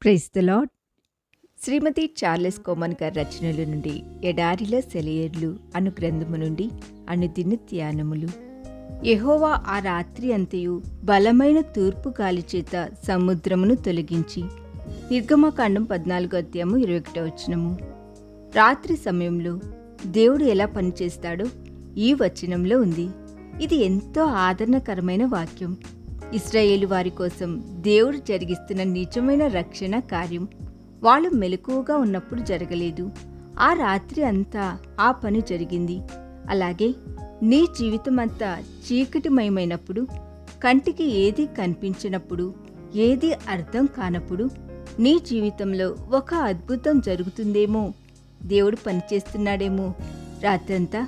Praise the lord. Shrimati Charles Cowman గారి రచనల నుండి ఎడారిలో సెలయేర్లు అను గ్రంథము నుండి అనుదిన ధ్యానములు. యెహోవా ఆ రాత్రి అంతయు బలమైన తూర్పు గాలి చేత సముద్రమును తొలగించి. నిర్గమకాండం 14:21. రాత్రి సమయంలో దేవుడు ఎలా పనిచేస్తాడో ఈ వచనంలో ఉంది. ఇది ఎంతో ఆదరణకరమైన వాక్యం. ఇశ్రాయేలు వారి కోసం దేవుడు జరిగిస్తున్న నిజమైన రక్షణ కార్యం వాళ్ళు మెలకువగా ఉన్నప్పుడు జరగలేదు. ఆ రాత్రి అంతా ఆ పని జరిగింది. అలాగే నీ జీవితం అంతా చీకటిమయమైనప్పుడు, కంటికి ఏదీ కనిపించినప్పుడు, ఏదీ అర్థం కానప్పుడు నీ జీవితంలో ఒక అద్భుతం జరుగుతుందేమో, దేవుడు పనిచేస్తున్నాడేమో. రాత్రంతా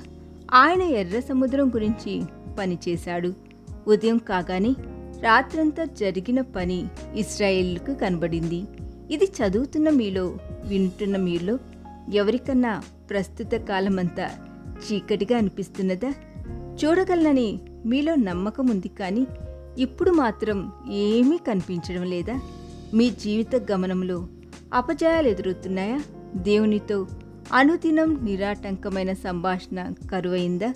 ఆయన ఎర్ర సముద్రం గురించి పనిచేశాడు. ఉదయం కాగానే రాత్రంతా జరిగిన పని ఇశ్రాయేలుకు కనబడింది. ఇది చదువుతున్న మీలో, వింటున్న మీలో ఎవరికన్నా ప్రస్తుత కాలమంతా చీకటిగా అనిపిస్తున్నదా? చూడగలనని మీలో నమ్మకం ఉంది, కానీ ఇప్పుడు మాత్రం ఏమీ కనిపించడం లేదా? మీ జీవిత గమనంలో అపజయాలు ఎదురవుతున్నాయా? దేవునితో అనుదినం నిరాటంకమైన సంభాషణ కరువైందా?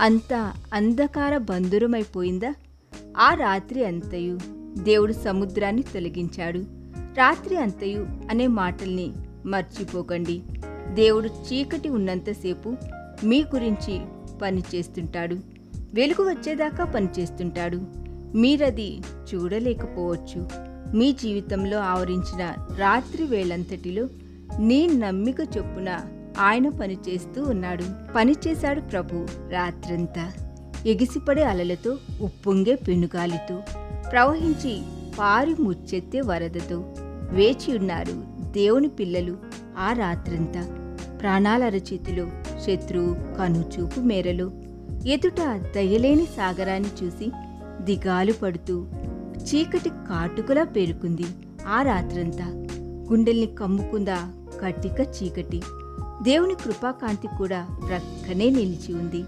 అంతా అంధకార బంధురమైపోయిందా? ఆ రాత్రి అంతయు దేవుడు సముద్రాన్ని తొలగించాడు. రాత్రి అంతయు అనే మాటల్ని మర్చిపోకండి. దేవుడు చీకటి ఉన్నంతసేపు మీ గురించి పనిచేస్తుంటాడు. వెలుగు వచ్చేదాకా పనిచేస్తుంటాడు. మీరది చూడలేకపోవచ్చు. మీ జీవితంలో ఆవరించిన రాత్రి వేళంతటిలో నీ నమ్మిక చొప్పున ఆయన పనిచేస్తూ ఉన్నాడు. పనిచేశాడు ప్రభు రాత్రంతా. ఎగిసిపడే అలలతో, ఉప్పొంగే పెనుగాలితో, ప్రవహించి పారి ముచ్చెత్తే వరదతో వేచి ఉన్నారు దేవుని పిల్లలు ఆ రాత్రంతా. ప్రాణాల అరచేతిలో, శత్రువు కనుచూపు మేరలో, ఎదుట దయలేని సాగరాన్ని చూసి దిగాలు పడుతూ చీకటి కాటుకలా పేరుకుంది ఆ రాత్రంతా. గుండెల్ని కమ్ముకుందా కటిక చీకటి. దేవుని కృపాకాంతి కూడా ప్రక్కనే నిలిచి ఉంది.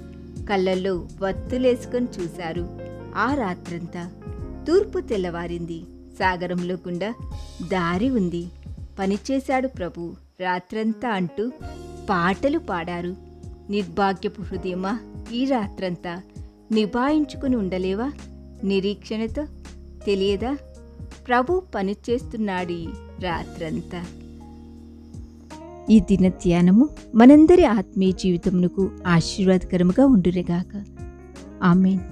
కళ్ళల్లో వత్తులేసుకొని చూశారు ఆ రాత్రంతా. తూర్పు తెల్లవారింది. సాగరంలో గుండా దారి ఉంది. పనిచేశాడు ప్రభు రాత్రంతా అంటూ పాటలు పాడారు. నిర్భాగ్యపు హృదయమా, ఈ రాత్రంతా నిభాయించుకుని ఉండలేవా? నిరీక్షణతో తెలియదా? ప్రభు పనిచేస్తున్నాడు రాత్రంతా. ఈ దిన ధ్యానము మనందరి ఆత్మీయ జీవితమునకు ఆశీర్వాదకరముగా ఉండునుగాక. ఆమేన్.